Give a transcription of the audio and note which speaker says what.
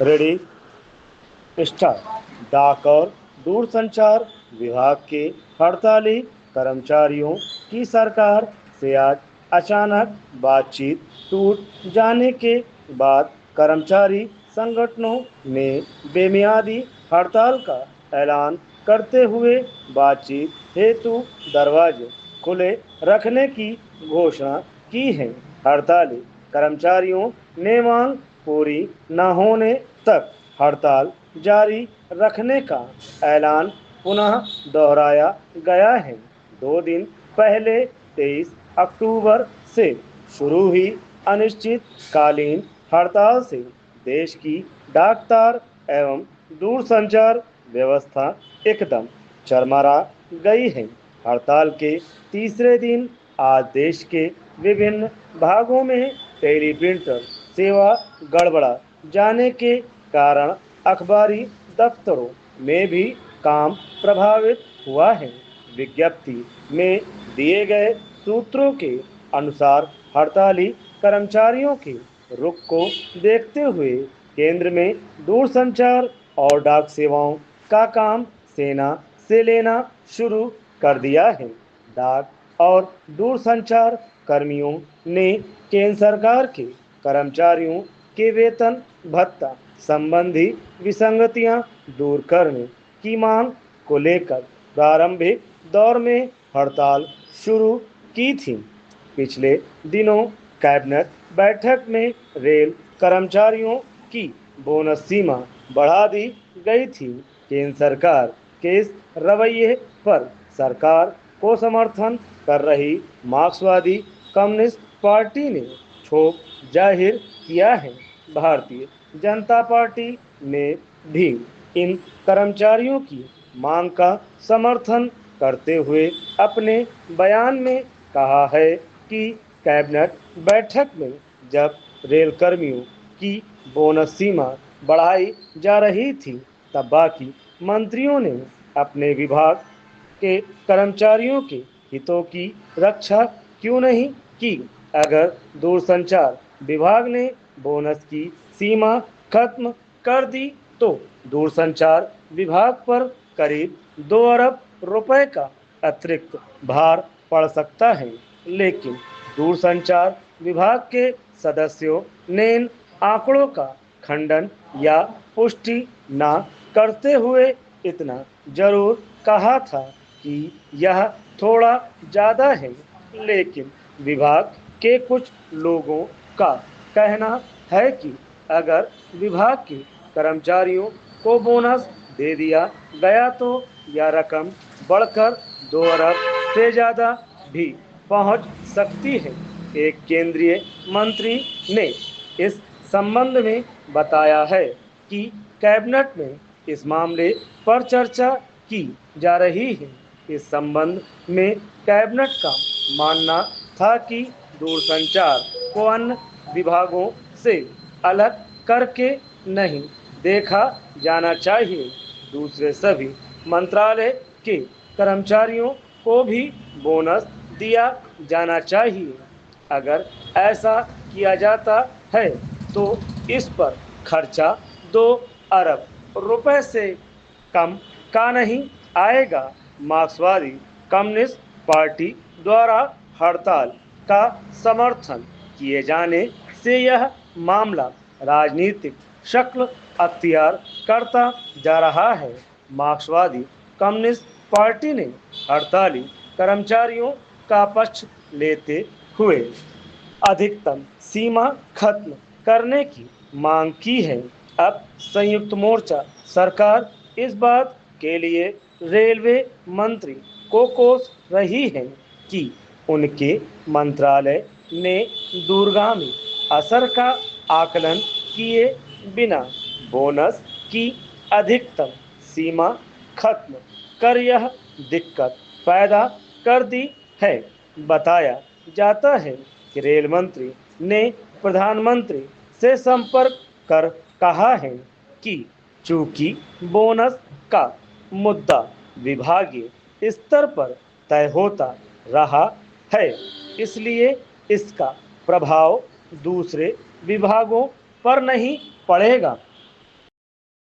Speaker 1: Ready start. डाक और दूरसंचार विभाग के हड़ताली कर्मचारियों की सरकार से आज अचानक बातचीत टूट जाने के बाद कर्मचारी संगठनों ने बेमियादी हड़ताल का ऐलान करते हुए बातचीत हेतु दरवाजे खुले रखने की घोषणा की है। हड़ताली कर्मचारियों ने मांग पूरी न होने तक हड़ताल जारी रखने का ऐलान पुनः दोहराया गया है। 2 दिन पहले 23 अक्टूबर से शुरू हुई अनिश्चितकालीन हड़ताल से देश की डाक तार एवं दूरसंचार व्यवस्था एकदम चरमरा गई है। हड़ताल के तीसरे दिन आज देश के विभिन्न भागों में टेलीप्रिंटर सेवा गड़बड़ा जाने के कारण अखबारी दफ्तरों में भी काम प्रभावित हुआ है। विज्ञप्ति में दिए गए सूत्रों के अनुसार हड़ताली कर्मचारियों के रुख को देखते हुए केंद्र में दूरसंचार और डाक सेवाओं का काम सेना से लेना शुरू कर दिया है। डाक और दूरसंचार कर्मियों ने केंद्र सरकार के कर्मचारियों के वेतन भत्ता संबंधी विसंगतियां दूर करने की मांग को लेकर प्रारंभिक दौर में हड़ताल शुरू की थी। पिछले दिनों कैबिनेट बैठक में रेल कर्मचारियों की बोनस सीमा बढ़ा दी गई थी। केंद्र सरकार के इस रवैये पर सरकार को समर्थन कर रही मार्क्सवादी कम्युनिस्ट पार्टी ने क्षोभ जाहिर किया है। भारतीय जनता पार्टी ने भी इन कर्मचारियों की मांग का समर्थन करते हुए अपने बयान में कहा है कि कैबिनेट बैठक में जब रेल कर्मियों की बोनस सीमा बढ़ाई जा रही थी तब बाकी मंत्रियों ने अपने विभाग के कर्मचारियों के हितों की रक्षा क्यों नहीं की। अगर दूरसंचार विभाग ने बोनस की सीमा खत्म कर दी तो दूरसंचार विभाग पर करीब 2 अरब रुपए का अतिरिक्त भार पड़ सकता है। लेकिन दूरसंचार विभाग के सदस्यों ने इन आंकड़ों का खंडन या पुष्टि न करते हुए इतना जरूर कहा था कि यह थोड़ा ज़्यादा है। लेकिन विभाग के कुछ लोगों का कहना है कि अगर विभाग के कर्मचारियों को बोनस दे दिया गया तो यह रकम बढ़कर 2 अरब से ज़्यादा भी पहुंच सकती है। एक केंद्रीय मंत्री ने इस संबंध में बताया है कि कैबिनेट में इस मामले पर चर्चा की जा रही है। इस संबंध में कैबिनेट का मानना था कि दूरसंचार को अन्य विभागों से अलग करके नहीं देखा जाना चाहिए। दूसरे सभी मंत्रालय के कर्मचारियों को भी बोनस दिया जाना चाहिए। अगर ऐसा किया जाता है तो इस पर खर्चा 2 अरब रुपए से कम का नहीं आएगा। मार्क्सवादी कम्युनिस्ट पार्टी द्वारा हड़ताल का समर्थन किए जाने से यह मामला राजनीतिक शक्ल अख्तियार करता जा रहा है। मार्क्सवादी कम्युनिस्ट पार्टी ने हड़ताली कर्मचारियों का पक्ष लेते हुए अधिकतम सीमा खत्म करने की मांग की है। अब संयुक्त मोर्चा सरकार इस बात के लिए रेलवे मंत्री को कोस रही है कि उनके मंत्रालय ने दूरगामी असर का आकलन किए बिना बोनस की अधिकतम सीमा खत्म कर यह दिक्कत पैदा कर दी है। बताया जाता है कि रेल मंत्री ने प्रधानमंत्री से संपर्क कर कहा है कि चूंकि बोनस का मुद्दा विभागीय स्तर पर तय होता रहा है इसलिए इसका प्रभाव दूसरे विभागों पर नहीं पड़ेगा।